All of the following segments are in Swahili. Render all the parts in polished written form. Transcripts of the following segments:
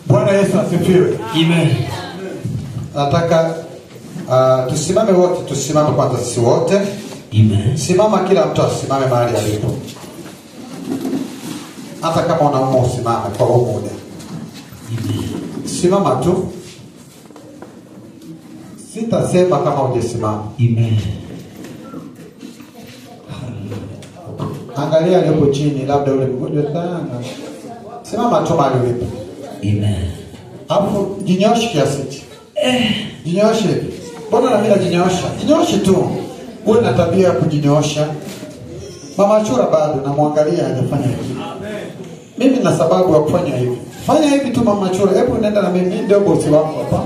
Bwana Yesu asifiwe. Amen. Nataka tusimame wote, tusimame kwanza sisi wote. Amen. Simama, kila mtu asimame mahali alipo. Hata kama unaumwa usimame kwa huu muda. Amen. Simama tu. Sitasema kama hujasimama. Amen. Angalia alipo chini, labda ule mgonjwa sana. Simama tu mahali ulipo. Amen. Hapo jinyoshe kiasi. Jinyoshe. Mbona na mimi najinyosha? Jinyoshe tu. Uwe na tabia ya kujinyosha. Mama Chura bado namwangalia hajafanya hivi. Mimi na sababu ya kufanya hivi. Fanya hivi tu Mama Chura. Hebu nenda na mimi, ndio bosi wako hapa.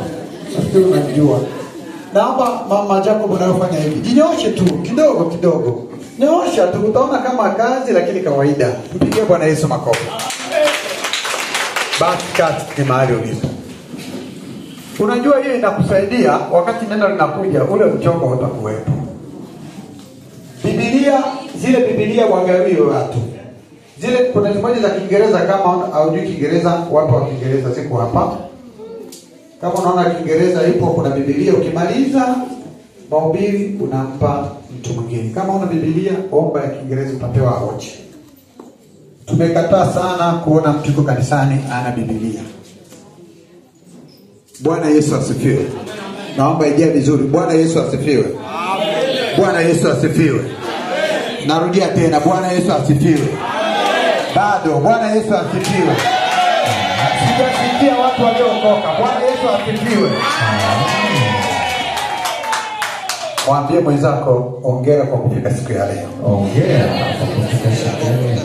Nafikiri unajua. Naomba Mama Jacob unayofanya hivi. Jinyoshe tu kidogo kidogo. Nyosha tu, utaona kama kazi lakini kawaida. Mpigie Bwana Yesu makofi. Basi kati ni mahali ulipo. Unajua hiyo inakusaidia wakati neno linakuja, ule mchongo utakuwepo. Biblia, zile Biblia waangalie watu. Zile kuna zimoja za Kiingereza, kama haujui Kiingereza, watu wa Kiingereza ziko hapa. Kama unaona Kiingereza ipo, kuna Biblia, ukimaliza mahubiri unampa mtu mwingine. Kama una Biblia, omba ya Kiingereza utapewa hoja. Tumekataa sana kuona mtu yuko kanisani ana Biblia. Bwana Yesu asifiwe. Naomba ijie vizuri. Bwana Yesu asifiwe. Amen. Bwana Yesu asifiwe. Amen. Narudia tena, Bwana Yesu asifiwe. Amen. Bado Bwana Yesu asifiwe. Sijasikia watu waliookoka. Bwana Yesu asifiwe. Mwambie mwenzako hongera kwa kufika siku ya leo. Hongera kwa kufika siku ya leo.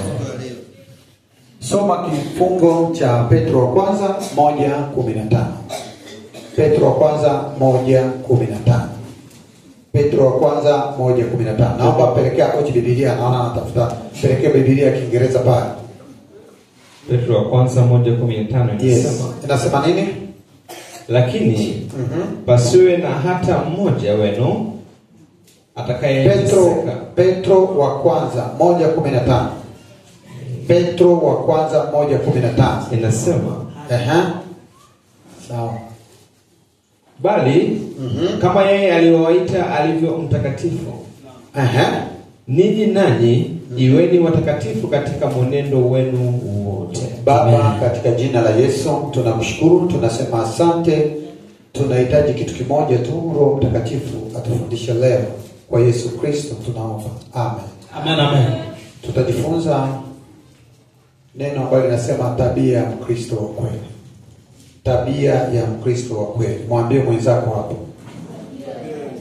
Soma kifungo cha Petro wa kwanza 1:15. Petro wa kwanza 1:15. Petro wa kwanza 1:15. Naomba pelekea hapo Biblia, naona anatafuta. Pelekea Biblia Kiingereza pale. Petro wa kwanza 1:15 inasema. Inasema nini? Lakini pasiwe na hata mmoja wenu atakayeteseka. Petro wa kwanza 1:15. Petro wa kwanza 1:15 inasema, sawa. Bali kama yeye aliyowaita alivyo mtakatifu, ninyi nanyi iweni watakatifu katika mwenendo wenu wote. Baba, katika jina la Yesu tunamshukuru, tunasema asante. Tunahitaji kitu kimoja tu, Roho Mtakatifu atufundishe leo. Kwa Yesu Kristo tunaomba. Amen. Amen, amen. Tutajifunza neno ambalo linasema tabia ya Mkristo wa kweli. Tabia ya Mkristo wa kweli. Mwambie mwenzako hapo.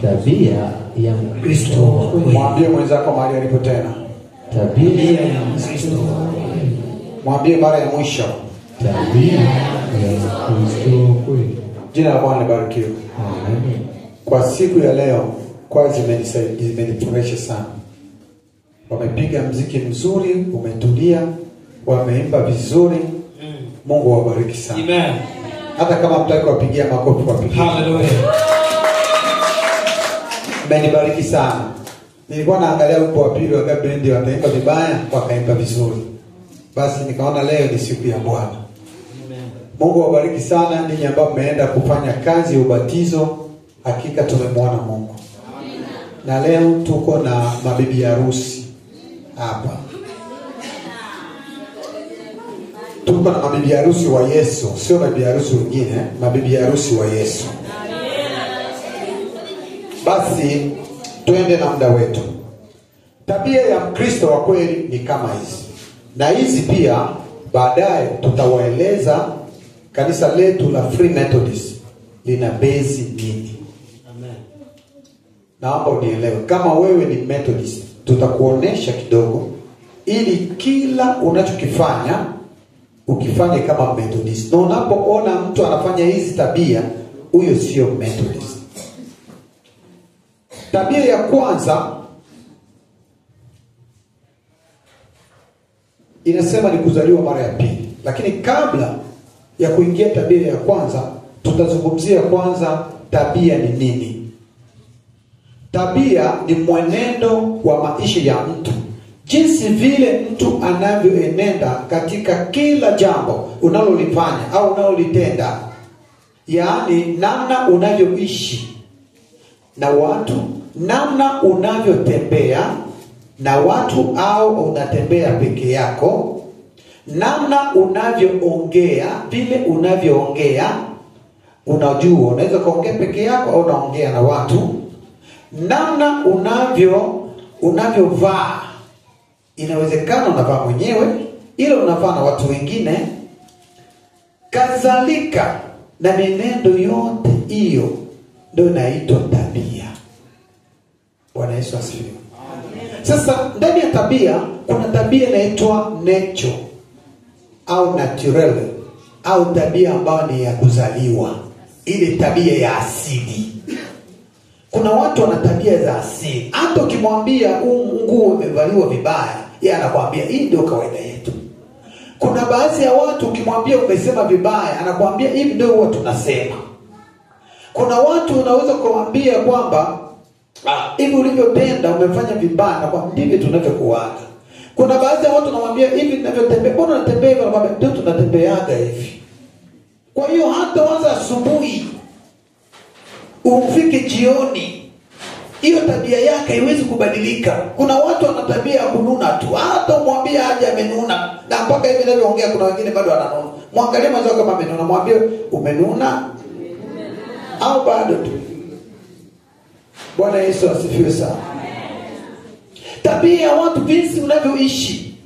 Tabia ya Mkristo wa kweli. Mwambie mwenzako mahali alipo tena. Tabia ya Mkristo wa kweli. Mwambie mara ya mwisho. Tabia ya Mkristo wa kweli. Jina la Bwana libarikiwe. Amen. Kwa siku ya leo, kwa zimenifurahisha sana. Wamepiga mziki mzuri, umetulia, wameimba vizuri. Mungu awabariki sana. Amen. Hata kama mtaki wapigia makofi wapigie. Hallelujah. Mmenibariki sana. Nilikuwa naangalia wimbo wa pili wa bendi wataimba vibaya, wakaimba vizuri. Basi nikaona leo ni siku ya Bwana. Mungu awabariki sana ninyi ambao mmeenda kufanya kazi ya ubatizo. Hakika tumemwona Mungu. Na leo tuko na mabibi harusi hapa. Tuko na mabibi harusi wa Yesu, sio mabibi harusi wengine, mabibi harusi wa Yesu. Basi twende na muda wetu. Tabia ya Mkristo wa kweli ni kama hizi. Na hizi pia baadaye tutawaeleza kanisa letu la Free Methodist lina base nini. Amen. Naomba unielewe. Kama wewe ni Methodist, tutakuonesha kidogo ili kila unachokifanya ukifanye kama Methodist. Na unapoona mtu anafanya hizi tabia, huyo sio Methodist. Tabia ya kwanza inasema ni kuzaliwa mara ya pili. Lakini kabla ya kuingia tabia ya kwanza, tutazungumzia kwanza tabia ni nini. Tabia ni mwenendo wa maisha ya mtu jinsi vile mtu anavyoenenda katika kila jambo unalolifanya au unalolitenda, yaani namna unavyoishi na watu, namna unavyotembea na watu au unatembea peke yako, namna unavyoongea, vile unavyoongea. Unajua unaweza kuongea peke yako au unaongea na watu. Namna unavyovaa, inawezekana unavaa mwenyewe, ila unavaa na watu wengine, kadhalika na mienendo yote hiyo ndio inaitwa tabia. Bwana Yesu asifiwe. Sasa ndani ya tabia kuna tabia inaitwa nature au natural, au tabia ambayo ni ya kuzaliwa, ile tabia ya asili. Kuna watu wana tabia za asili. Hata ukimwambia nguo imevaliwa vibaya, yeye anakuambia hii ndio kawaida yetu. Kuna baadhi ya watu ukimwambia umesema vibaya, anakuambia hivi ndio huwa tunasema. Kuna watu unaweza kumwambia kwamba hivi ulivyotenda umefanya vibaya, na kwa ndivyo tunavyokuaga. Kuna baadhi ya watu unamwambia hivi ninavyotembea, mbona unatembea hivi? Anakuambia ndio tunatembeaga hivi. Kwa hiyo hata waza asubuhi ufike jioni, hiyo tabia yake haiwezi kubadilika. Kuna watu wana tabia ya kununa tu, hata umwambie aje amenuna, na mpaka hivi ninavyoongea kuna wengine bado wananuna. Muangalie mwanzo kama amenuna, mwambie umenuna au bado tu. Bwana Yesu asifiwe sana. Tabia ya watu, jinsi unavyoishi.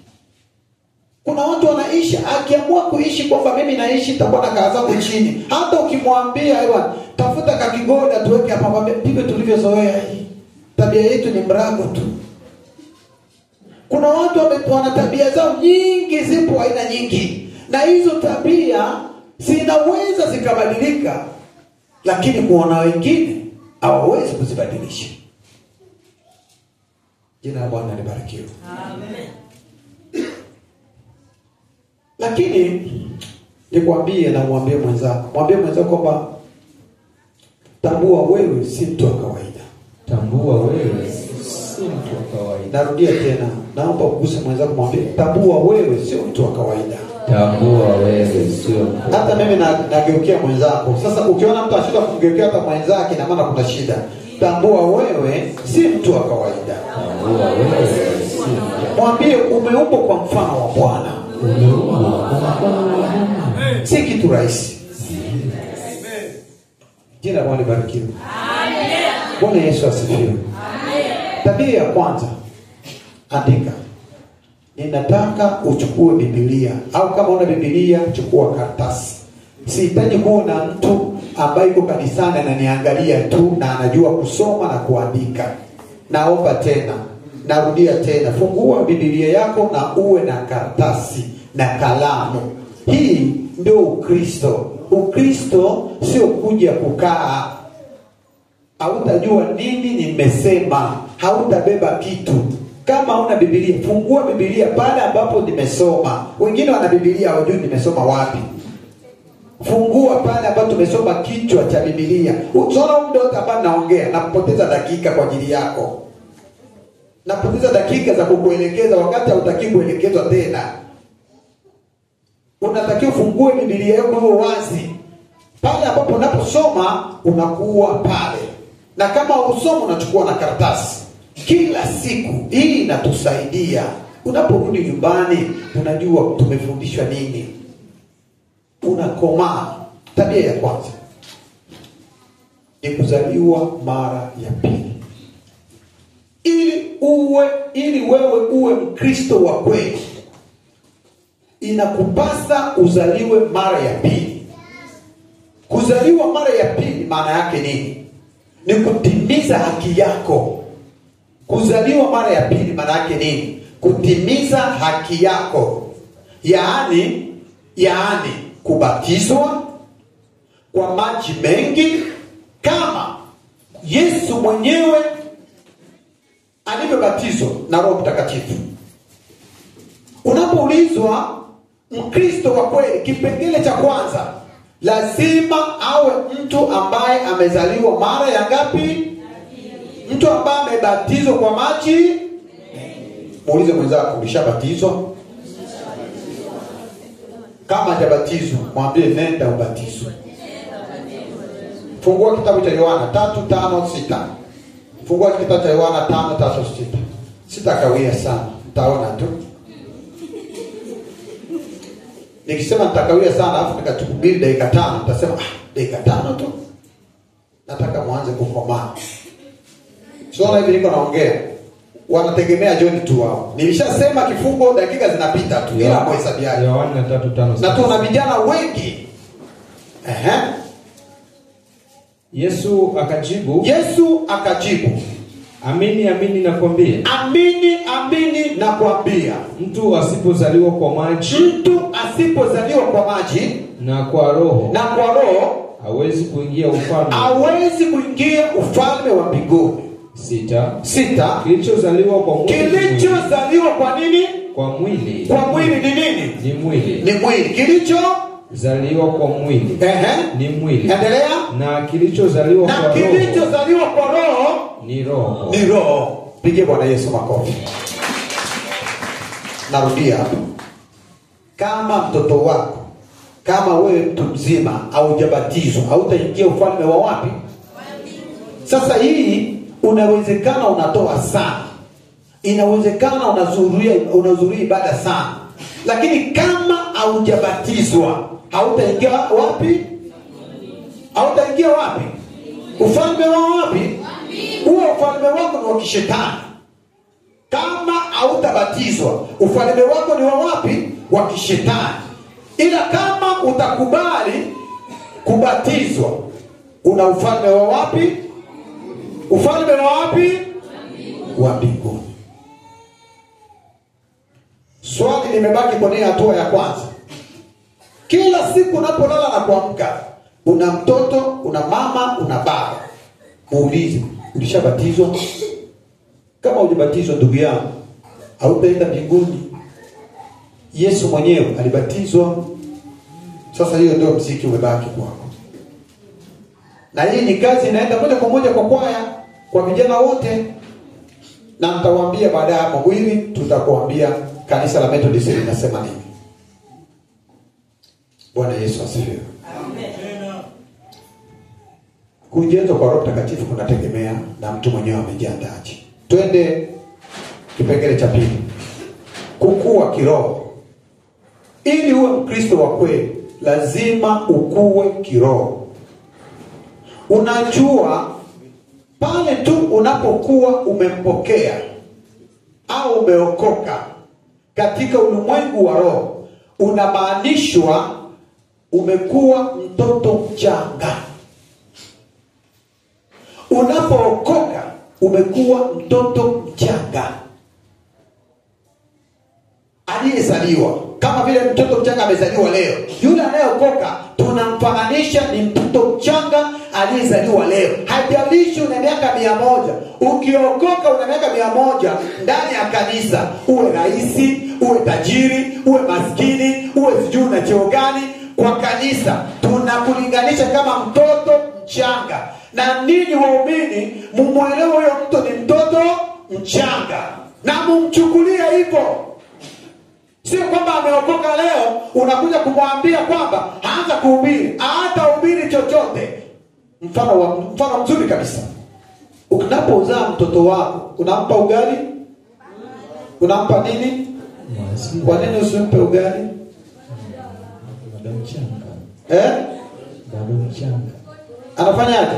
Kuna watu wanaishi, akiamua kuishi kwamba mimi naishi nitakuwa na kaa zangu chini. Hata ukimwambia bwana tafuta kakigoda tuweke hapa, mwambie ndivyo tulivyozoea hii. Tabia yetu ni mrago tu. Kuna watu wana tabia zao nyingi, zipo aina nyingi. Na hizo tabia zinaweza zikabadilika, lakini kuona wengine hawawezi kuzibadilisha. Jina la Bwana libarikiwe. Amen. Lakini nikwambie na mwambie mwenzako kwamba tambua wewe si mtu wa kawaida. Tambua wewe si mtu wa kawaida. Narudia tena, naomba uguse mwenzako, mwambie tambua wewe sio mtu wa kawaida. Tambua wewe sio. Hata mimi nageukia mwenzako. Sasa ukiona mtu ashida kumgeukia hata mwenzake, na maana kuna shida. Tambua wewe si mtu wa kawaida. Tambua wewe si mtu. Mwambie umeumbwa kwa mfano wa Bwana. Si kitu rahisi. Jina la Bwana libarikiwe. Amen. Bwana Yesu asifiwe. Amen. Tabia ya kwanza, andika. Ninataka uchukue Biblia, au kama una Biblia chukua karatasi. Sihitaji kuona mtu ambaye yuko kanisani ananiangalia tu na anajua kusoma na kuandika. Naomba tena, narudia tena, fungua Biblia yako na uwe na karatasi na kalamu. Hii ndio Ukristo. Ukristo sio kuja kukaa. Hautajua nini nimesema, hautabeba kitu. Kama una Biblia, fungua Biblia pale ambapo nimesoma. Wengine wana Biblia hawajui nimesoma wapi. Fungua pale ambapo tumesoma kichwa cha Biblia. Unaona muda wote ambao naongea na kupoteza dakika kwa ajili yako. Napoteza dakika za kukuelekeza wakati hautaki kuelekezwa tena. Unatakiwa ufungue Biblia yako iwe wazi. Pale ambapo unaposoma unakuwa pale. Na kama usoma unachukua na karatasi. Kila siku hii inatusaidia. Unaporudi nyumbani unajua tumefundishwa nini. Unakomaa. Tabia ya kwanza ni kuzaliwa mara ya pili. Ili wewe uwe Mkristo wa kweli, inakupasa uzaliwe mara ya pili. Kuzaliwa mara ya pili maana yake nini? Ni kutimiza haki yako. Kuzaliwa mara ya pili maana yake nini? Kutimiza haki yako. Yaani kubatizwa kwa maji mengi kama Yesu mwenyewe alivyobatizwa na Roho Mtakatifu. Unapoulizwa Mkristo wa kweli, kipengele cha kwanza lazima awe mtu ambaye amezaliwa mara ya ngapi? Mtu ambaye amebatizwa kwa maji. Muulize mwenzako, ulishabatizwa? Kama hajabatizwa, mwambie nenda ubatizwe. Fungua kitabu cha Yohana 3:5-6. Fungua kitabu cha Yohana 5:3-6. Sitakawia sana, mtaona tu. Nikisema nitakawia sana alafu nikachukubiri dakika 5, mtasema dakika 5 tu. Nataka muanze kukomaa. Sio hivi niko naongea. Wanategemea John tu wao. Nilishasema kifungo dakika zinapita tu bila kuhesabiana. Yohana 3:5. Na tuna vijana wengi. Yesu akajibu, amini amini nakwambia. Amini amini nakwambia. Mtu asipozaliwa kwa maji na kwa roho hawezi kuingia ufalme wa mbinguni. 6. Kilichozaliwa kwa nini? Kwa mwili. Kwa mwili ni nini? Ni mwili. Kilichozaliwa kwa mwili. Ni mwili. Endelea. Na kilichozaliwa kwa roho ni roho. Ni roho. Pigie Bwana Yesu makofi. Narudia hapo. Kama mtoto wako, kama wewe mtu mzima haujabatizwa, hautaingia ufalme wa wapi? Sasa hii unawezekana unatoa sana. Inawezekana unazuria ibada sana. Lakini kama haujabatizwa, hautaingia wapi? Ufalme wa wapi? Huo ufalme wako ni wa kishetani. Kama hautabatizwa, ufalme wako ni wa wapi? Wa kishetani. Ila kama utakubali kubatizwa, una ufalme wa wapi? Ufalme wa wapi? Wa mbinguni. Swali limebaki kwenye hatua ya kwanza. Kila siku unapolala na kuamka, una mtoto, una mama, una baba. Muulize, ulishabatizwa? Kama hujabatizwa, ndugu yangu, hautaenda mbinguni. Yesu mwenyewe alibatizwa. Sasa hiyo ndio mziki umebaki kwako. Na hii ni kazi inaenda moja kwa moja kwa kwaya, kwa vijana wote. Na nitawaambia baada ya hapo hivi tutakuambia kanisa la Methodist linasema nini. Bwana Yesu asifiwe. Amen. Kujazwa kwa Roho Mtakatifu kunategemea na mtu mwenyewe amejiandaje. Twende kipengele cha pili. Kukua kiroho. Ili uwe Mkristo wa kweli, lazima ukue kiroho. Unajua, pale tu unapokuwa umempokea au umeokoka katika ulimwengu wa roho, unamaanishwa umekuwa mtoto mchanga. Unapookoka umekuwa mtoto mchanga aliyezaliwa. Kama vile mtoto mchanga amezaliwa leo, yule anayeokoka tunamfananisha ni mtoto mchanga aliyezaliwa leo. Haijalishi una miaka 100. Ukiokoka una miaka 100 ndani ya kanisa, uwe raisi, uwe tajiri, uwe maskini, uwe sijui na cheo gani, kwa kanisa tunakulinganisha kama mtoto mchanga. Na ninyi waumini mumuelewe huyo mtu ni mtoto mchanga na mumchukulia hivyo. Sio kwamba ameokoka leo unakuja kumwambia kwamba aanza kuhubiri, hata hubiri chochote. Mfano mzuri kabisa. Unapozaa mtoto wako, unampa ugali? Unampa nini? Kwa nini usimpe ugali? Bado mchanga. Bado mchanga. Anafanyaje?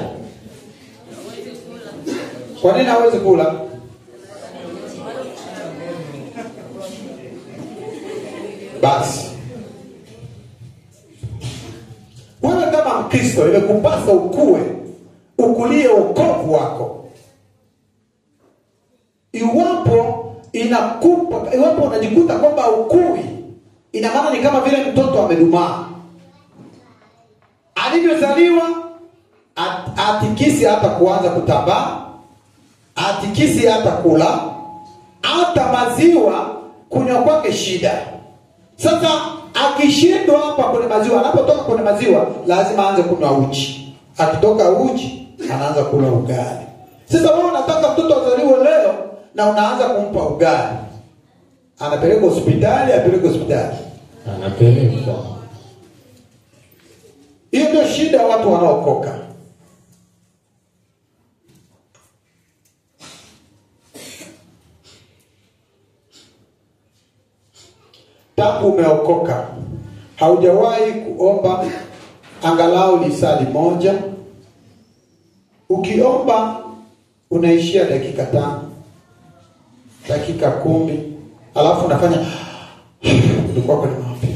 Kwa nini hawezi kula? Basi wewe kama Mkristo imekupasa ukulie wokovu wako. Iwapo unajikuta kwamba ukui, ina maana ni kama vile mtoto amedumaa. Alivyozaliwa atikisi hata kuanza kutambaa, atikisi hata kula, hata maziwa kunywa kwake shida. Sasa akishindwa hapa kwenye maziwa, anapotoka kwenye maziwa lazima aanze kunywa uji. Akitoka uji anaanza kula ugali. Sasa wewe unataka mtoto azaliwe leo na unaanza kumpa ugali. Anapelekwa hospitali, apelekwe hospitali. Anapelekwa. Hiyo ndio shida watu wanaokoka. Tangu umeokoka, haujawahi kuomba angalau lisali moja. Ukiomba unaishia dakika 5, dakika 10, alafu unafanya ulikuwa kwenye maombi.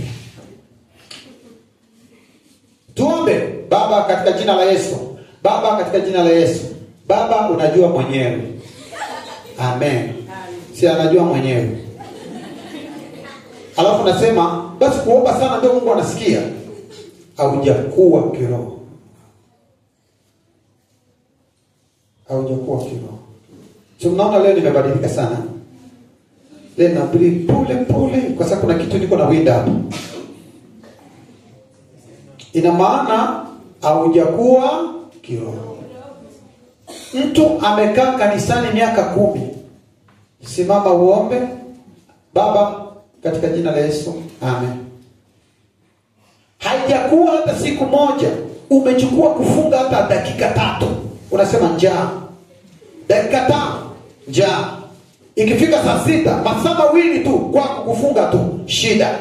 Tuombe. Baba, katika jina la Yesu. Baba, katika jina la Yesu. Baba, unajua mwenyewe. Amen. Si anajua mwenyewe. Alafu nasema basi kuomba sana ndio Mungu anasikia. Haujakuwa kiroho. Haujakuwa kiroho. So mnaona leo nimebadilika sana. Leo nabili pole kwa sababu kuna kitu niko na winda hapa. Ina maana haujakuwa kiroho. Mtu amekaa kanisani miaka 10. Simama uombe. Baba, katika jina la Yesu. Amen. Haijakuwa hata siku moja umechukua kufunga hata dakika 3. Unasema njaa. Dakika 5 njaa. Ikifika saa 6, masaa mawili tu kwa kufunga tu shida.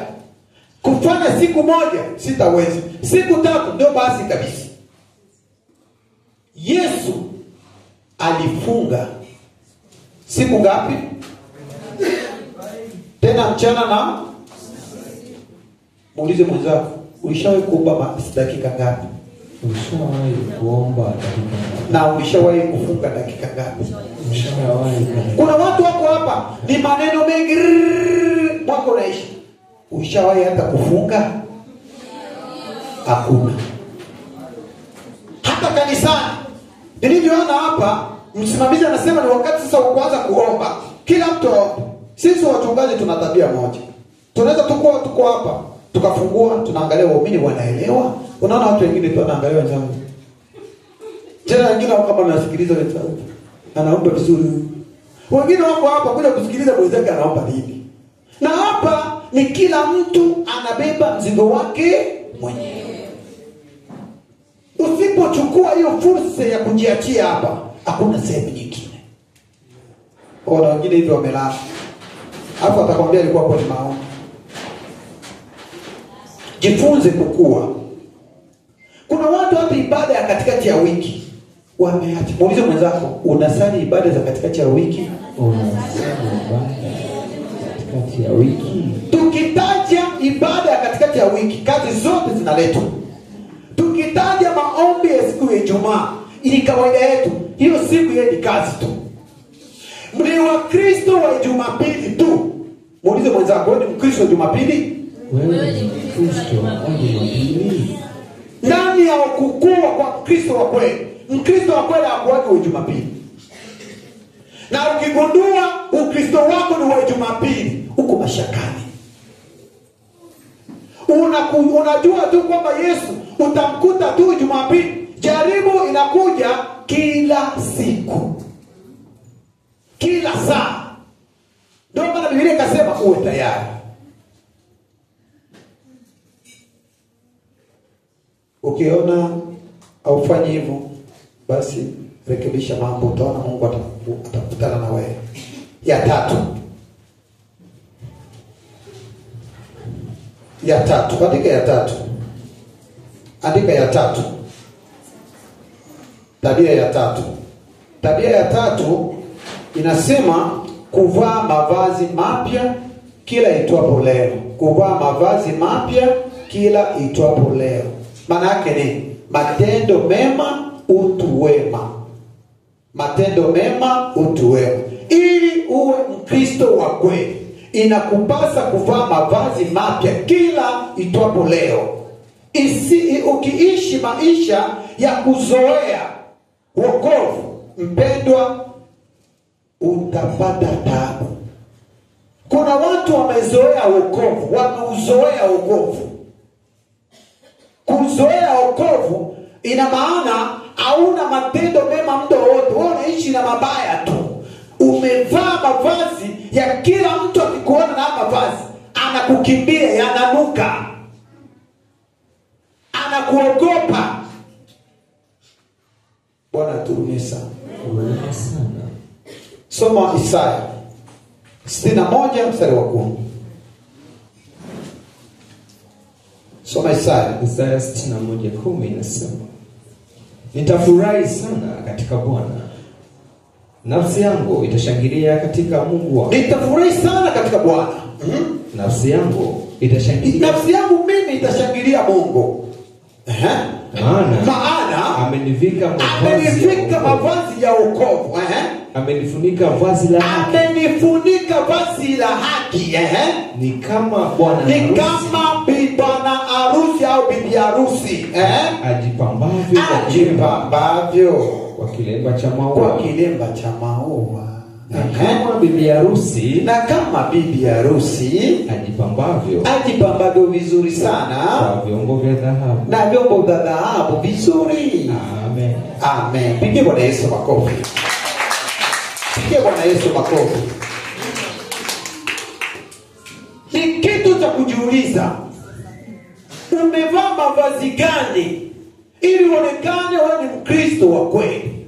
Kufanya siku moja sitaweza. Siku 3 ndio basi kabisa. Yesu alifunga siku ngapi? Tena mchana na muulize mwenzako, ulishawahi kuomba dakika ngapi? Ulishawahi kuomba dakika ngapi? Na ulishawahi kufunga dakika ngapi? Ulishawahi. Kuna watu wako hapa ni maneno mengi mwako unaishi. Ulishawahi hata kufunga? Hakuna. Hata kanisani. Nilivyoona hapa, msimamizi anasema ni wakati sasa wa kuanza kuomba. Kila mtu aombe. Sisi wachungaji tuna tabia moja. Tunaweza tuko hapa, tukafungua, tunaangalia waumini wanaelewa. Unaona watu wengine tu wanaangalia wenzao. Tena wengine wako kama wanasikiliza wenzao. Anaomba vizuri. Wengine wako hapa kuja kusikiliza mwenzake anaomba nini. Na hapa ni kila mtu anabeba mzigo wake mwenyewe. Usipochukua hiyo fursa ya kujiachia hapa, hakuna sehemu nyingine. Kuna wengine hivyo wamelala. Hapo atakwambia alikuwa kwa maombi. Jifunze kukua. Kuna watu hapa ibada ya katikati ya wiki wameacha. Muulize mwenzako, unasali ibada za katikati ya wiki? Unasali ibada katikati ya wiki? Tukitaja ibada ya katikati ya wiki, kazi zote zinaletwa. Tukitaja maombi ya siku ya Ijumaa, ili kawaida yetu, hiyo siku ile ni kazi tu. Ni Wakristo wa Jumapili tu. Muulize mwenzako, wewe ni Mkristo wa Jumapili? Wewe ni Mkristo wa Jumapili? Nani ya kukua kwa Mkristo wa kweli? Mkristo wa kweli hakuwaje wa Jumapili. Na ukigundua Ukristo wako ni wa Jumapili, uko mashakani. Unajua tu kwamba Yesu utamkuta tu Jumapili. Jaribu inakuja kila siku. Kila saa. Ndio maana Biblia ikasema uwe tayari. Ukiona haufanyi hivyo, basi rekebisha mambo, utaona Mungu atakutana na wewe. Ya tatu. Andika ya tatu. Andika ya tatu. Tabia ya tatu. Tabia ya tatu inasema kuvaa mavazi mapya kila itwapo leo. Kuvaa mavazi mapya kila itwapo leo. Maana yake ni matendo mema, utu wema. Matendo mema, utu wema. Ili uwe Mkristo wa kweli, inakupasa kuvaa mavazi mapya kila itwapo leo. Ukiishi maisha ya kuzoea wokovu, mpendwa, utapata taabu. Kuna watu wamezoea wokovu, wameuzoea wokovu. Kuzoea wokovu ina maana hauna matendo mema muda wote. Wewe unaishi na mabaya tu. umevaa mavazi ya kila mtu akikuona na mavazi anakukimbia, yananuka, anakuogopa. Bwana aturumie sana. Soma Isaya 61 mstari wa 10. Soma Isaya 61:10 inasema, nitafurahi sana katika Bwana, nafsi yangu itashangilia katika Mungu wangu. Nitafurahi sana katika Bwana. Nafsi yangu itashangilia. Nafsi yangu mimi itashangilia Mungu. Maana amenivika mavazi ya wokovu. Amenifunika vazi la haki. Amenifunika vazi la haki. Ni kama bwana harusi. Ni kama bwana harusi au bibi harusi. Ajipambavyo kwa kilemba cha maua. Kwa kilemba cha maua. Na kama bibi harusi. Na kama bibi harusi ajipambavyo vizuri sana. Kwa vyombo vya dhahabu. Na vyombo vya dhahabu vizuri. Amen. Amen. Pigie Bwana Yesu makofi. Pigie Bwana Yesu makofi. Ni kitu cha kujiuliza. Umevaa mavazi gani ili uonekane wewe ni Mkristo wa kweli?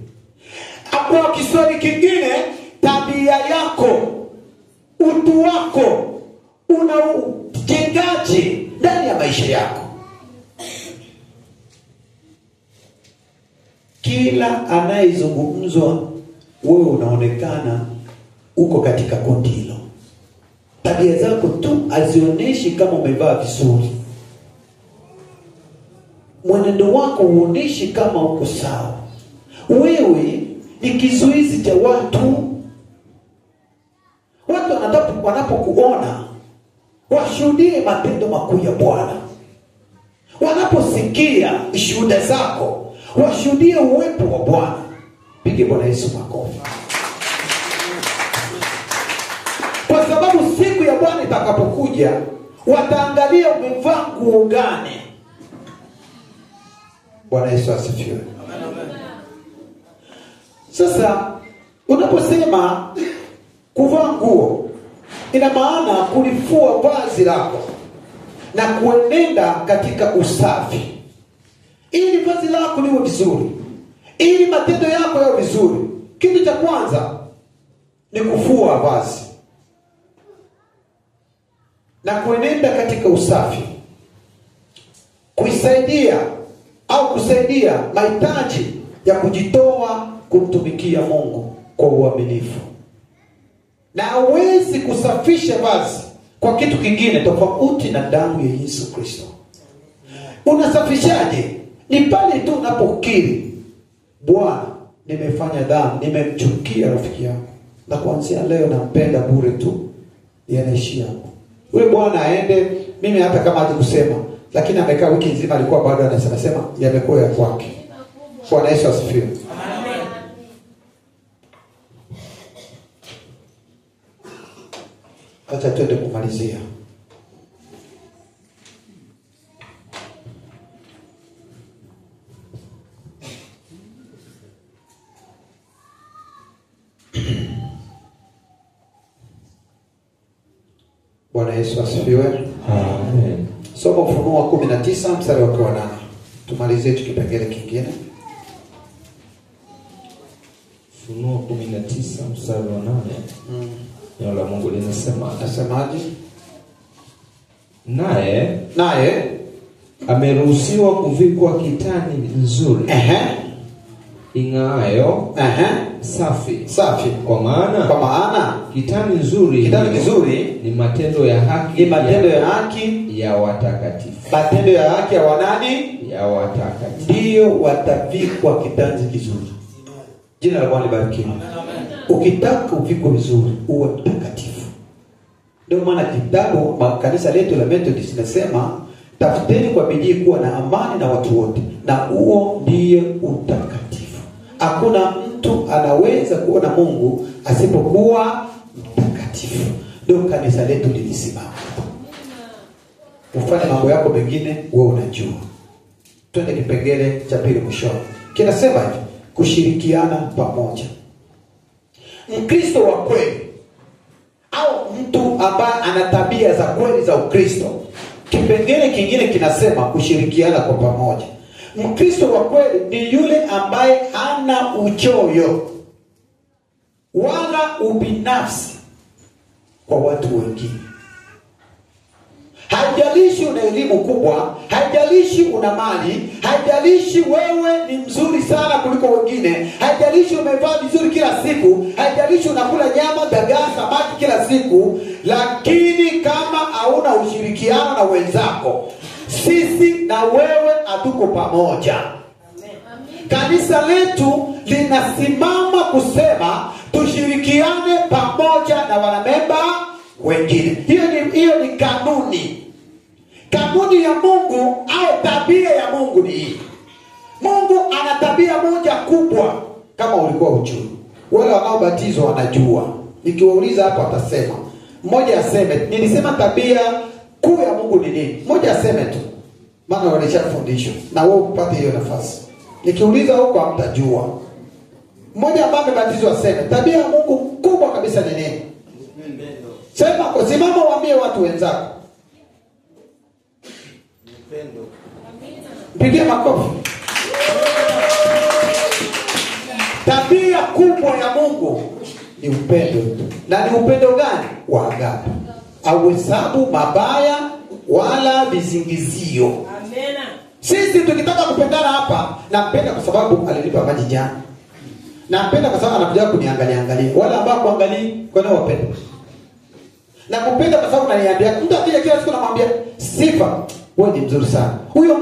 Hapo Kiswahili kingine, tabia yako, utu wako unaujengaje ndani ya maisha yako? Kila anayezungumzwa wewe unaonekana uko katika kundi hilo. Tabia zako tu hazionyeshi kama umevaa vizuri. Mwenendo wako huonyeshi kama uko sawa. Wewe ni kizuizi cha watu. Watu wanapokuona washuhudie matendo makuu ya Bwana. Wanaposikia shuhuda zako washuhudie uwepo wa Bwana. Pige Bwana Yesu makofi. Kwa sababu siku ya Bwana itakapokuja wataangalia umevaa nguo gani. Bwana Yesu asifiwe. Sasa unaposema kuvaa nguo, ina maana kulifua vazi lako na kuenenda katika usafi, ili vazi lako liwe vizuri, ili matendo yako yawe vizuri. Kitu cha kwanza ni kufua vazi na kuenenda katika usafi, kuisaidia au kusaidia mahitaji ya kujitoa kumtumikia Mungu kwa uaminifu. Na hawezi kusafisha vazi kwa kitu kingine tofauti na damu ya Yesu Kristo. Unasafishaje? Ni pale tu unapokiri, Bwana, nimefanya dhambi, nimemchukia rafiki yangu, na kuanzia leo nampenda bure tu, yanaishi hapo. Wewe Bwana aende, mimi hata kama hajikusema, lakini amekaa wiki nzima alikuwa bado anasema yamekuwa ya kwake. Bwana Yesu asifiwe. Acha tuende kumalizia. Bwana Yesu asifiwe. Amen. Soma Ufunuo 19 mstari wa 8. Tumalizie tukipengele kingine. Ufunuo 19 mstari wa 8. Neno la Mungu linasema, nasemaje? Naye ameruhusiwa kuvikwa kitani nzuri. Ing'aayo. Safi. Kwa maana kitani nzuri ni matendo ya haki. Ni matendo ya haki ya watakatifu. Matendo ya haki ya wanani? Ya watakatifu. Ndio watavikwa kitani kizuri. Jina la Bwana libarikiwe. Ukitaka uvikwe vizuri, uwe mtakatifu. Ndio maana kitabu kanisa letu la Methodist linasema, tafuteni kwa bidii kuwa na amani na watu wote, na huo ndiye utakatifu. Hakuna mtu anaweza kuona Mungu asipokuwa mtakatifu. Ndio kanisa letu lilisimama. Ufanye mambo yako mengine wewe unajua. Twende kipengele cha pili mwishoni. Kinasema hivi, kushirikiana pamoja. Mkristo wa kweli au mtu ambaye ana tabia za kweli za Ukristo, kipengele kingine kinasema kushirikiana kwa pamoja. Mkristo wa kweli ni yule ambaye hana uchoyo wala ubinafsi kwa watu wengine. Haijalishi una elimu kubwa, haijalishi una mali, haijalishi wewe ni mzuri sana kuliko wengine, haijalishi umevaa vizuri kila siku, haijalishi unakula nyama, dagaa, samaki kila siku, lakini kama hauna ushirikiano na wenzako, sisi na wewe hatuko pamoja. Kanisa letu linasimama kusema tushirikiane pamoja na wanamemba wengine. Hiyo ni kanuni. Kanuni ya Mungu au tabia ya Mungu ni hii. Mungu ana tabia moja kubwa, kama ulikuwa hujui. Wale wanaobatizwa wanajua. Nikiwauliza hapo atasema. Mmoja aseme, nilisema tabia kuu ya Mungu ni nini? Mmoja aseme tu. Maana walishafundishwa na wewe upate hiyo nafasi. Nikiuliza huko hamtajua. Mmoja ambaye amebatizwa aseme, tabia ya Mungu kubwa kabisa ni nini? Sema kwa simama waambie watu wenzako. Upendo. Pigia makofi. Tabia kubwa ya Mungu ni upendo. Na ni upendo gani? Wa agape. Hauhesabu mabaya wala visingizio. Amina. Sisi tukitaka kupendana hapa, nampenda kwa sababu alinipa maji jana. Nampenda kwa sababu anakuja kuniangalia. Wala ambao kuangalia kwa nini wapenda. Na kupenda kwa sababu unaniambia, mtu akija kila siku namwambia, Sifa, wewe ni mzuri sana. Huyo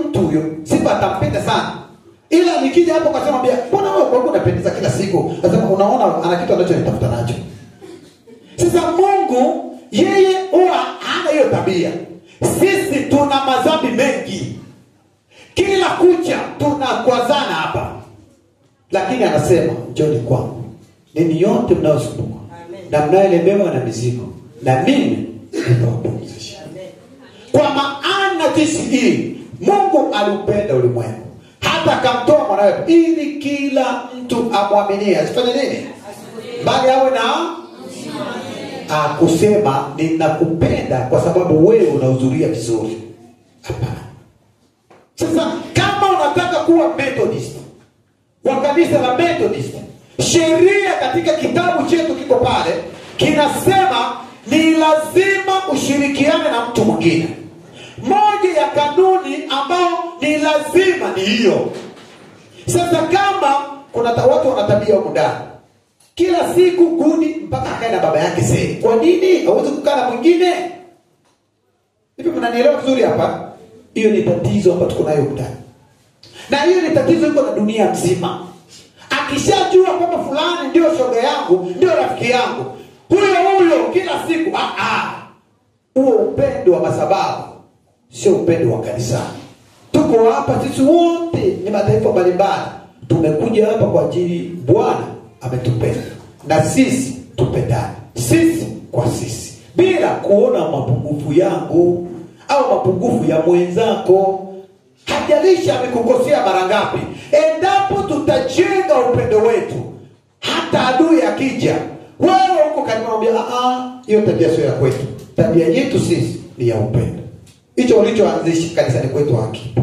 Sifa atampenda sana. Ila nikija hapo kwa sababu mwambia, mbona wewe kwa unapendeza kila siku? Sasa unaona ana kitu anachonitafuta nacho. Sasa Mungu yeye huwa hana hiyo tabia. Sisi tuna madhambi mengi. Kila kucha tunakwazana hapa. Lakini anasema, njoni kwangu ninyi yote mnaosumbuka na mnaolemewa na mizigo, na mimi nitawapumzisha. Kwa maana jinsi hii Mungu aliupenda ulimwengu hata akamtoa mwanawe ili kila mtu amwaminie asifanye nini? Bali awe na kusema ninakupenda kwa sababu wewe unahudhuria vizuri. Hapana. Sasa kama unataka kuwa Methodist wa kanisa la Methodist, sheria katika kitabu chetu kiko pale kinasema ni lazima ushirikiane na mtu mwingine. Moja ya kanuni ambao ni lazima ni hiyo. Sasa kama kuna watu wana tabia huko ndani, kila siku kuni mpaka akae na baba yake sasa. Kwa nini hawezi kukaa na mwingine? Hivi mnanielewa vizuri hapa? Hiyo ni tatizo ambalo tuko nayo ndani. Na hiyo ni tatizo liko na dunia mzima. Akishajua kwamba fulani ndio shoga yangu, ndio rafiki yangu, huyo kila siku huo upendo wa masababu sio upendo wa kanisa. Tuko hapa sisi wote ni mataifa mbalimbali. Tumekuja hapa kwa ajili Bwana ametupenda. Na sisi tupendane. Sisi kwa sisi. Bila kuona mapungufu yangu au mapungufu ya mwenzako. Hajalishi amekukosea mara ngapi. Endapo tutajenga upendo wetu, hata adui akija, wewe uko karibu mwambie, hiyo tabia sio ya kwetu. Tabia yetu sisi ni ya upendo. Hicho ulichoanzisha kanisani kwetu haki.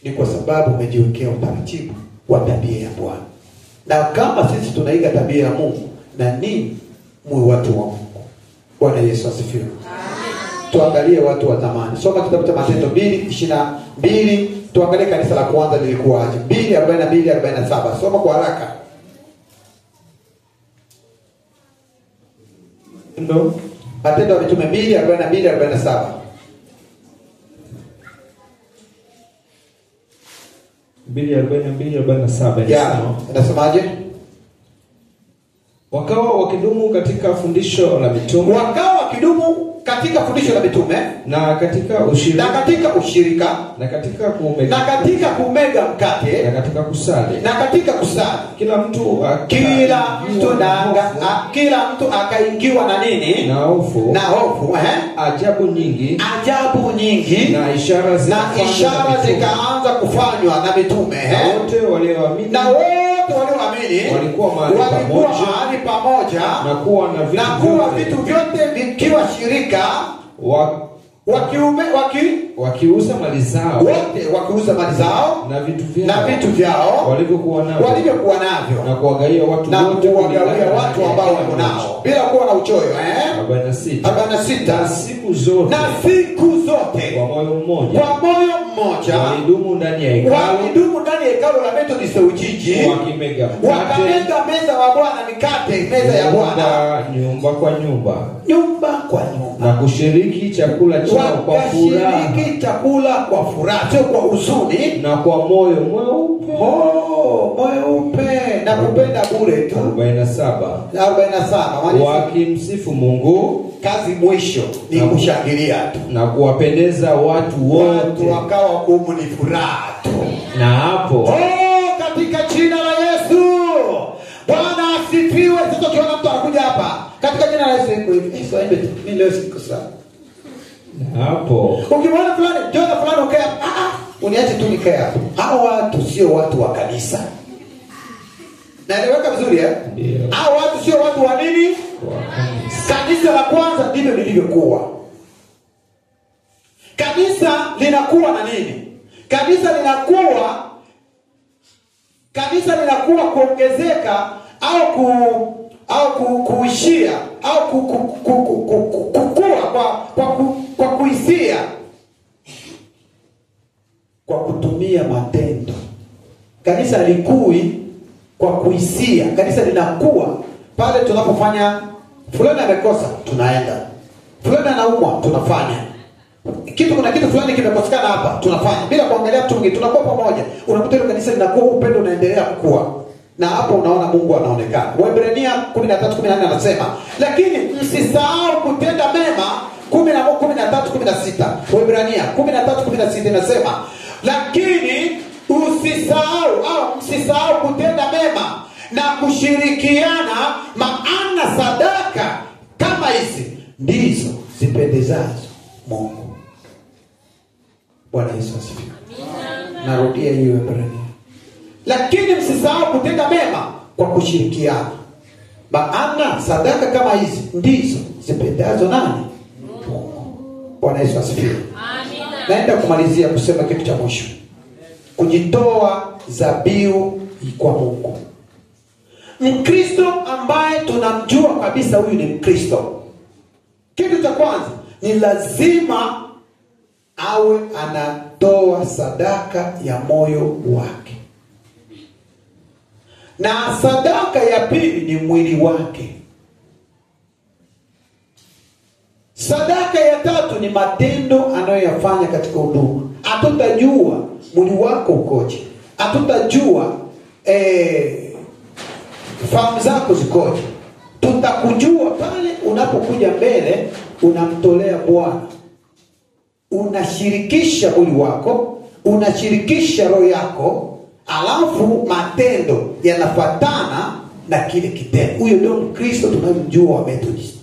Ni kwa sababu umejiwekea utaratibu wa tabia ya Bwana. Na kama sisi tunaiga tabia ya Mungu, na nini mwe watu wa Mungu. Bwana Yesu asifiwe. Tuangalie watu wa zamani. Soma kitabu cha Matendo 2:22. Tuangalie kanisa la kwanza lilikuwaje. 2:42-47. Soma kwa haraka. Ndio. Matendo ya Mitume 2:42-47. Inasemaje? Wakawa wakidumu katika fundisho la mitume. Na katika ushirika. Na katika kumega mkate. Na katika kusali. Kila mtu akaingiwa na nini? Na hofu. Ajabu nyingi. Na ishara zikaanza kufanywa na mitume. Na wote wote walioamini walikuwa mahali pamoja na kuwa vitu vyote vikiwa shirika, wakiuza mali zao, wote wakiuza mali zao na vitu vyao walivyokuwa navyo na kuwagawia watu ambao wako nao bila kuwa na uchoyo. 46 na siku zote kwa moyo mmoja walidumu ndani ya hekalu la Methodist Ujiji, wakimega meza wa Bwana, mikate meza ya Bwana, nyumba kwa nyumba na kushiriki chakula chao kwa furaha, sio kwa huzuni, na kwa moyo mweupe na kupenda bure tu. 47 wakimsifu Mungu. Kazi mwisho ni kushangilia tu na kuwapendeza watu wote, wakawa hukumu ni furaha tu. Na hapo katika jina la Yesu, Bwana asifiwe. Sasa ukiona mtu anakuja hapa katika jina la Yesu, mimi leo siko sawa. Na hapo ukimwona fulani jona fulani ukae, uniache tu nikae hapo. Hao watu sio watu wa kanisa. Naeleweka vizuri eh? Hao watu sio watu wa nini? Kanisa la kwanza ndivyo lilivyokuwa. Kanisa linakuwa na nini? Kanisa linakuwa kuongezeka au kuishia au kukua kwa kuhisia, kwa kutumia matendo. Kanisa halikui kwa kuhisia. Kanisa linakuwa pale tunapofanya, fulani amekosa tunaenda, fulani anaumwa tunafanya kuna kitu fulani kimekosekana hapa tunafanya, bila kuangalia mtu mwingine, tunakuwa pamoja. Unakuta ile kanisa linakuwa, upendo unaendelea kukua, na hapo unaona Mungu anaonekana. Waebrania 13:14 anasema, lakini msisahau kutenda mema. 13:16 Waebrania 13:16 inasema, lakini msisahau kutenda mema na kushirikiana, maana sadaka kama hizi ndizo zipendezazo Mungu. Bwana Yesu asifiwe. Narudia hiyo Waebrania. Lakini msisahau kutenda mema kwa kushirikiana, maana sadaka kama hizi ndizo zipendezazo nani? Mungu. Bwana Yesu asifiwe. Amina. Naenda kumalizia kusema kitu cha mwisho. Kujitoa dhabihu kwa Mungu. Mkristo ambaye tunamjua kabisa huyu ni Mkristo, kitu cha kwanza ni lazima awe anatoa sadaka ya moyo wake, na sadaka ya pili ni mwili wake. Sadaka ya tatu ni matendo anayoyafanya katika huduma. Hatutajua mwili wako ukoje, hatutajua fahamu zako zikoje. Tutakujua pale unapokuja mbele, unamtolea Bwana, unashirikisha mwili wako, unashirikisha roho yako, alafu matendo yanafuatana na kile kitendo. Huyo ndio Mkristo tunayemjua wa Methodist.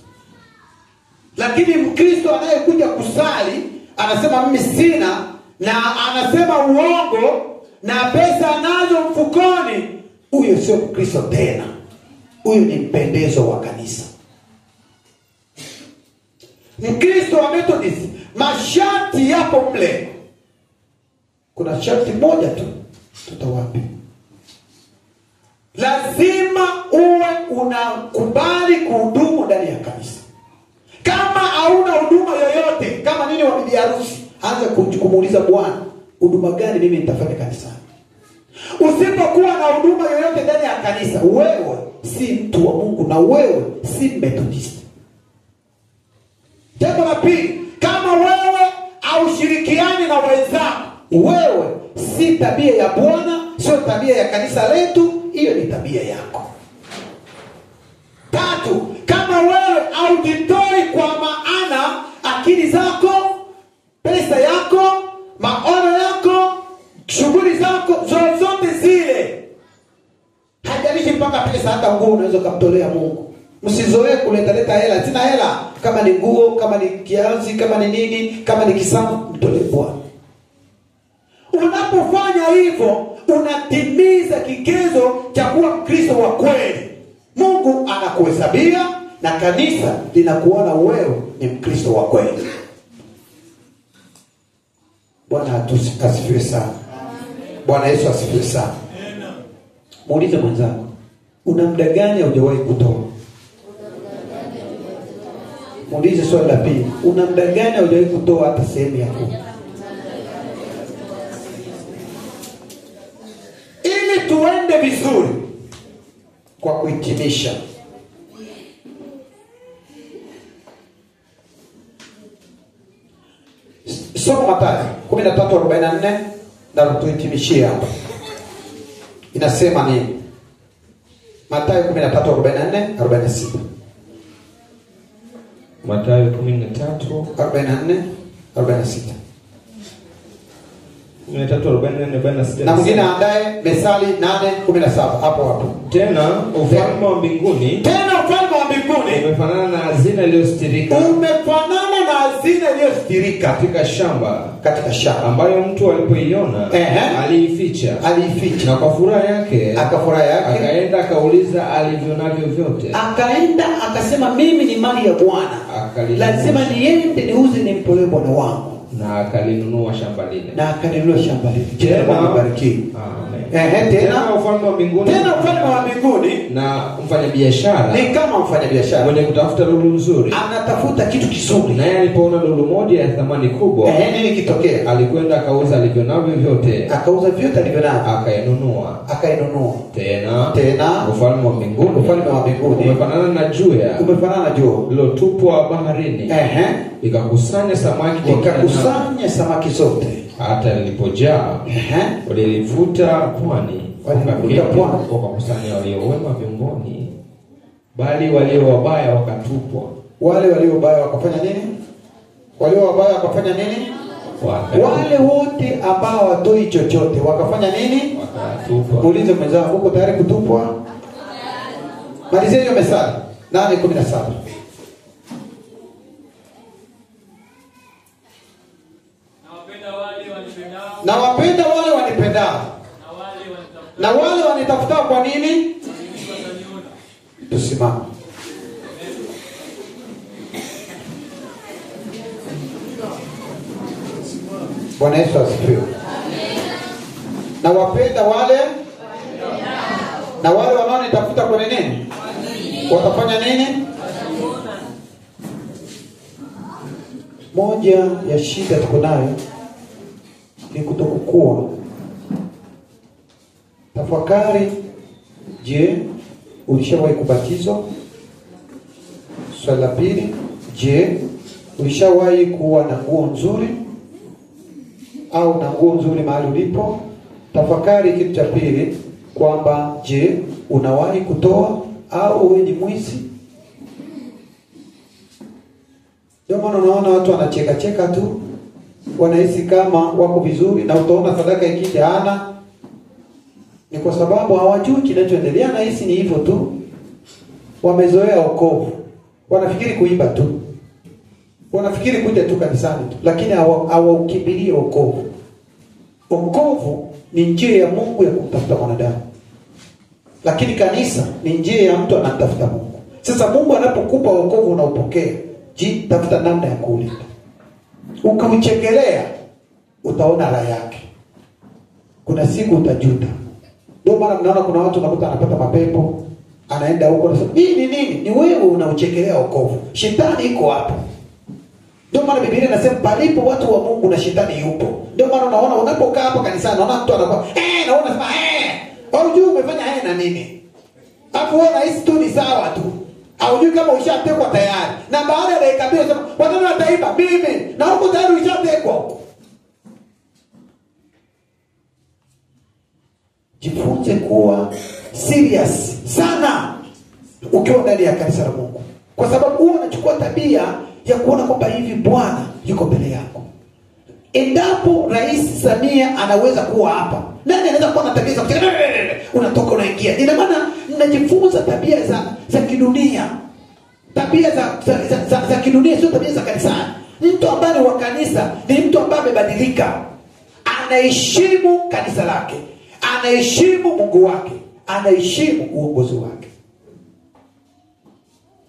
Lakini Mkristo anayekuja kusali anasema mimi sina, na anasema uongo na pesa nazo mfukoni, huyo sio Mkristo tena. Huyo ni mpendezo wa kanisa. Mkristo wa Methodist masharti yapo mle. Kuna sharti moja tu tutawapi. Lazima uwe unakubali kuhudumu ndani ya kanisa. Kama hauna huduma yoyote, kama nini wa bibi harusi, anza kumuuliza Bwana, huduma gani mimi nitafanya kanisani? Usipokuwa na huduma yoyote ndani ya kanisa, wewe si mtu wa Mungu na wewe si Methodist. Jambo la pili, kama wewe haushirikiani na wenzako, wewe si tabia ya Bwana, sio tabia ya kanisa letu, hiyo ni tabia yako. Tatu, kama wewe haujitoi kwa maana akili zako, pesa yako, maono yako, shughuli zako zote zile, hajalishi mpaka pesa, hata nguo unaweza kumtolea Mungu. Msizoee kuleta hela. Sina hela, kama ni nguo, kama ni kiasi, kama ni nini, kama ni kisamvu, mtolee Bwana. Unapofanya hivyo, unatimiza kigezo cha kuwa Mkristo wa kweli, Mungu anakuhesabia na kanisa linakuona wewe ni Mkristo wa kweli. Bwana asifiwe sana. Bwana Yesu asifiwe sana. Muulize mwenzako, una muda gani hujawahi kutoa? Muulize swali la pili, una muda gani hujawahi kutoa hata sehemu ya 10? Ili tuende vizuri, kwa kuhitimisha, soma Mathayo 13:44 na tuhitimishie hapo. Inasema nini? Mathayo 13:44-46. Mathayo 13:44-46. 13:44-46. Na mwingine andaye Methali 8:17 hapo. Tena ufalme wa mbinguni umefanana na hazina iliyostirika. Umefanana na hazina iliyostirika katika shamba ambayo mtu alipoiona aliificha. Na kwa furaha yake akaenda akauliza alivyo navyo vyote. Akaenda akasema, mimi ni mali ya Bwana, lazima niende niuze nimpolee Bwana wangu. Na akalinunua shamba lile. Jina Bwana bariki. Tena ufalme wa mbinguni na mfanyabiashara ni kama mfanyabiashara mwenye kutafuta lulu nzuri. Anatafuta kitu kizuri. Naye alipoona lulu moja ya thamani kubwa, nini kitokea? Alikwenda akauza alivyo navyo vyote. Akainunua. Tena ufalme wa mbinguni umefanana na juya lilotupwa baharini. Ikakusanya samaki zote. Hata lilipojaa walilivuta pwani, wakakusanya walio wema vyomboni, bali walio wabaya wakatupwa. Wale walio wabaya wakafanya nini? Wale wote ambao watoi chochote wakafanya nini? Wakatupwa. Ulize mwenzako, uko tayari kutupwa? Malizia hiyo Methali 8:17. Nawapenda wale wanipendao, na wale wanitafutao kwa nini? Tusimame. Bwana Yesu asifiwe. Nawapenda wale, na wale wanaonitafuta kwa nini? Watafanya nini? Moja ya shida tuko nayo ni kutokukua. Tafakari, je, ulishawahi kubatizwa? Swali la pili, je, ulishawahi kuwa na nguo nzuri au na nguo nzuri mahali ulipo? Tafakari kitu cha pili kwamba je, unawahi kutoa au wewe ni mwizi? Ndio maana unaona watu wanacheka tu, wanahisi kama wako vizuri, na utaona sadaka ikija hana. Ni kwa sababu hawajui kinachoendelea, na hisi ni hivyo tu. Wamezoea wokovu. Wanafikiri kuimba tu. Wanafikiri kuja tu kanisani tu, lakini hawaukimbili wokovu. Wokovu ni njia ya Mungu ya kumtafuta mwanadamu. Lakini kanisa ni njia ya mtu anatafuta Mungu. Sasa Mungu anapokupa wokovu unaupokea, tafuta namna ya kuulinda. Ukamchekelea, utaona raha yake. Kuna siku utajuta. Ndio maana mnaona kuna watu unakuta anapata mapepo, anaenda huko anasema, nini? Ni wewe unauchekelea wokovu. Shetani iko hapo. Ndio maana Biblia inasema palipo watu wa Mungu na shetani yupo. Ndio maana unaona unapokaa hapo kanisani, unaona mtu anakuwa na unasema haujui umefanya na nini. Hapo wewe unahisi tu ni sawa tu. Haujui kama ushatekwa tayari. Na baada ya dakika mbili unasema watu wataiba mimi, na huko tayari ushatekwa. Jifunze kuwa serious sana ukiwa ndani ya kanisa la Mungu. Kwa sababu huwa unachukua tabia ya kuona kwamba hivi Bwana yuko mbele yako. Endapo Rais Samia anaweza kuwa hapa, nani anaweza kuwa na tabia za unatoka unaingia? Ina maana mnajifunza tabia za kidunia. Tabia za kidunia sio tabia za kanisani. Mtu ambaye wa kanisa ni mtu ambaye amebadilika. Anaheshimu kanisa lake. anaheshimu Mungu wake, anaheshimu uongozi wake,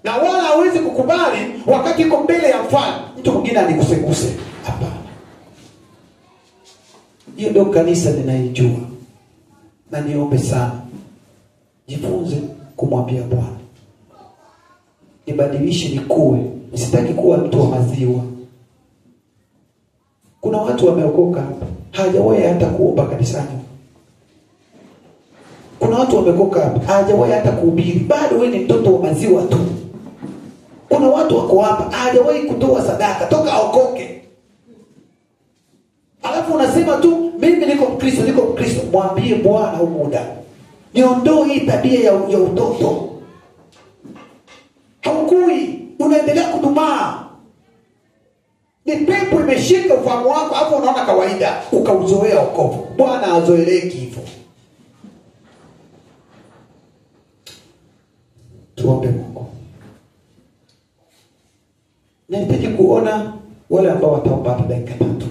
na wala hawezi kukubali wakati iko mbele ya mfalme mtu mwingine anikuse. Hapana. Hiyo ndio kanisa ninaijua, na niombe sana jifunze kumwambia Bwana, nibadilishe nikue, sitaki kuwa mtu wa maziwa. Kuna watu wameokoka hapa, hajawahi hata kuomba kanisani. Kuna watu wameokoka hapa, hajawahi hata kuhubiri, bado wewe ni mtoto wa maziwa tu. Kuna watu wako hapa, hajawahi kutoa sadaka toka aokoke. Alafu unasema tu mimi niko Mkristo. Mwambie Bwana, muda niondoe hii tabia ya utoto. Haukui, unaendelea kudumaa. Ni pepo imeshika ufahamu wako, hapo unaona kawaida, ukauzoea wokovu. Bwana azoeleki hivyo. Tuombe Mungu. Nahitaji kuona wale ambao wataomba hata dakika 3.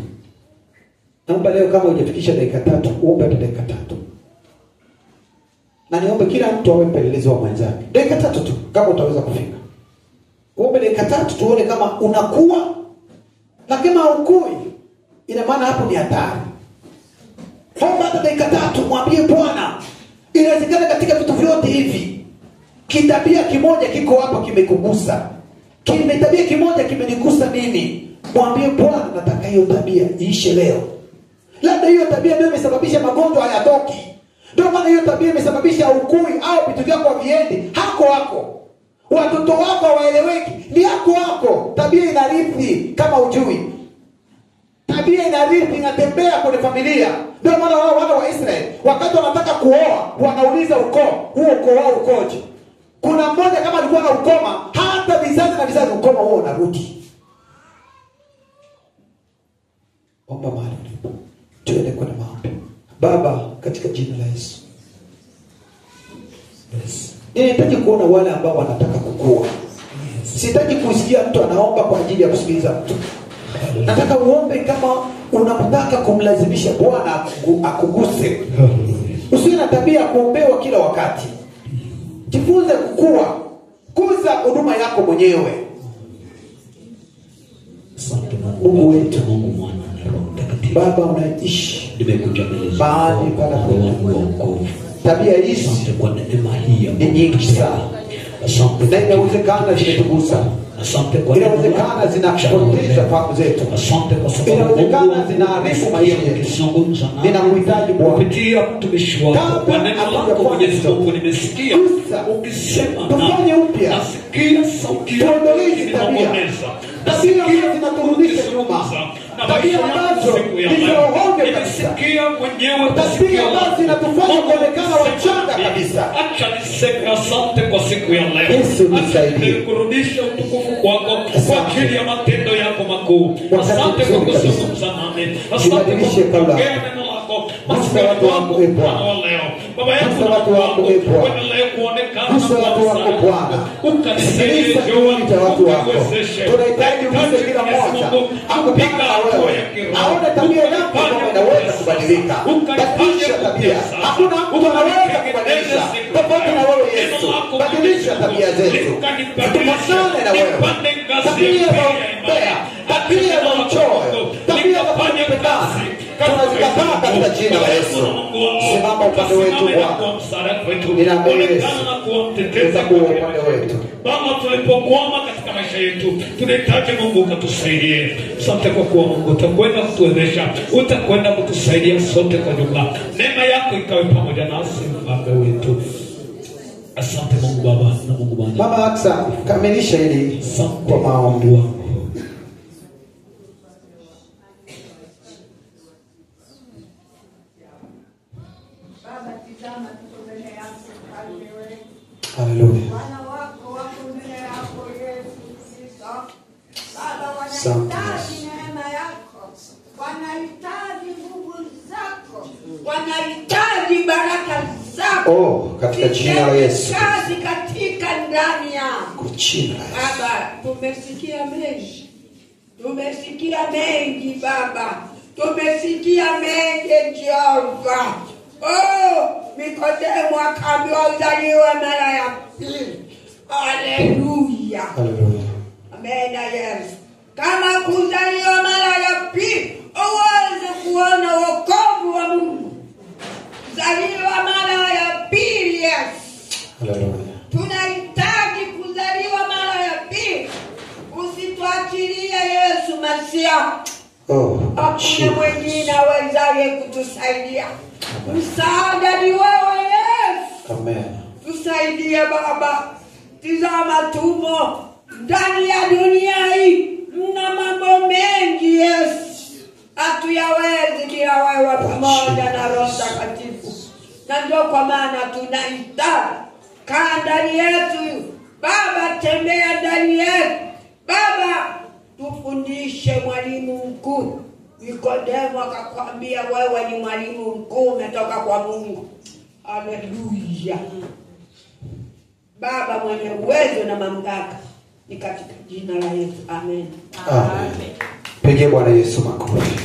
Naomba leo kama hujafikisha dakika 3, uombe hata dakika 3. Na niombe kila mtu awe mpelelezi wa mwenzake. Dakika 3 tu kama utaweza kufika. Uombe dakika 3 tuone kama unakuwa, na kama hukui ina maana hapo ni hatari. Omba hata dakika 3, mwambie Bwana, inawezekana katika vitu vyote hivi kitabia kimoja kiko hapa kimekugusa. Tabia kimoja kimenigusa mimi. Mwambie Bwana, nataka hiyo tabia iishe leo. Labda hiyo tabia ndio imesababisha magonjwa hayatoki. Ndio maana hiyo tabia imesababisha ukui au vitu vyako haviendi. Hako. Watoto wako hawaeleweki. Ni hako. Tabia inarithi kama ujui. Tabia inarithi, inatembea kwenye familia. Ndio maana wao wana wa Israeli wakati wanataka kuoa wanauliza ukoo, huo ukoo wao ukoje? Kuna mmoja kama alikuwa na ukoma, hata vizazi na vizazi ukoma huo unarudi. Omba mahali ulipo. Tuende kwa maombi. Baba, katika jina la Yesu. Yes. Ninahitaji kuona wale ambao wanataka kukua. Sitaki kusikia mtu anaomba kwa ajili ya kusikiliza mtu. Nataka uombe kama unataka kumlazimisha Bwana akuguse. Usiwe na tabia ya kuombewa kila wakati. Jifunze kukua. Kuza huduma yako mwenyewe. Mungu wetu, Mungu Mwana na Roho Mtakatifu. Baba, unaishi. Nimekuja mbele zako. Bali pana wokovu. Tabia hizi kwa neema hii ya nyingi sana. Asante. Na inawezekana zimetugusa. Asante kwa inawezekana zinapoteza fahamu zetu. Asante kwa sababu inawezekana zinaharibu maisha yetu. Ninakuhitaji Bwana kupitia mtumishi wako. Kwa neno lako Mwenyezi Mungu nimesikia ukisema tufanye upya. Nasikia sauti yako inanong'oneza. Tabia zinaturudisha nyuma. Tabia ambazo zinaohoga kabisa. Tabia ambazo zinatufanya kuonekana wachanga kabisa. Acha niseme asante kwa siku ya leo. Yesu nisaidie. Kurudisha utukufu kwako kwa ajili ya matendo yako makuu. Asante kwa kuzungumza nami. Asante kwa kuongea neno lako. Asante watu wako e Bwana. Baba yangu watu wako e Bwana. Uendelee kuonekana watu wako Bwana. Ukanisaidie kwa watu wako. Tunahitaji uguse kila mmoja. Akupiga wewe. Aone tabia yako kama inaweza kubadilika. Badilisha tabia. Hakuna mtu anaweza kubadilisha tofauti na wewe Yesu. Badilisha tabia zetu. Tumasane na wewe. Tabia za umbea, tabia za uchoyo, tabia za kupendana tunazikataa katika jina la Yesu. Simama upande wetu Bwana. Ninaamini Yesu utakuwa upande wetu. Baba, tulipokwama katika maisha yetu, tunahitaji Mungu ukatusaidie. Asante kwa kuwa Mungu utakwenda kutuwezesha, utakwenda kutusaidia sote kwa jumla. Neema yako ikawe pamoja nasi Baba wetu. Asante Mungu Baba na Mungu Bwana. Mama Aksa, kamilisha hili kwa maombi wako. Haleluya. Wana wako wako mbele yako Yesu Kristo. Baba, Asante. wanahitaji neema yako. Wanahitaji nguvu zako. Wanahitaji baraka zako. Oh, katika jina la Yesu. Kazi katika ndani yao. Kwa jina la Yesu. Baba, tumesikia mengi. Tumesikia mengi Baba. Tumesikia mengi Jehova. Nikodemo akaambiwa uzaliwe mara ya pili. Haleluya. Haleluya. Amen. Yes. Kama kuzaliwa mara ya pili, uweze kuona wokovu wa Mungu. Kuzaliwa mara ya pili, yes. Haleluya. Tunahitaji kuzaliwa mara ya pili. Usituachilie Yesu Masia. Hakuna mwingine awezaye kutusaidia. Msaada ni wewe Yesu. Amen. Tusaidie Baba. Tizama tumo ndani ya dunia hii. Mna mambo mengi Yesu. Hatuyawezi bila wewe pamoja na Roho Mtakatifu. Na ndio kwa maana tunahitaji kaa ndani yetu. Baba, tembea ndani yetu. Baba, tufundishe mwalimu mkuu. Nikodemo akakwambia wewe ni mwalimu mkuu umetoka kwa Mungu. Haleluya. Baba mwenye uwezo na mamlaka, ni katika jina la Yesu. Amen. Amen. Pigie Bwana Yesu makofi.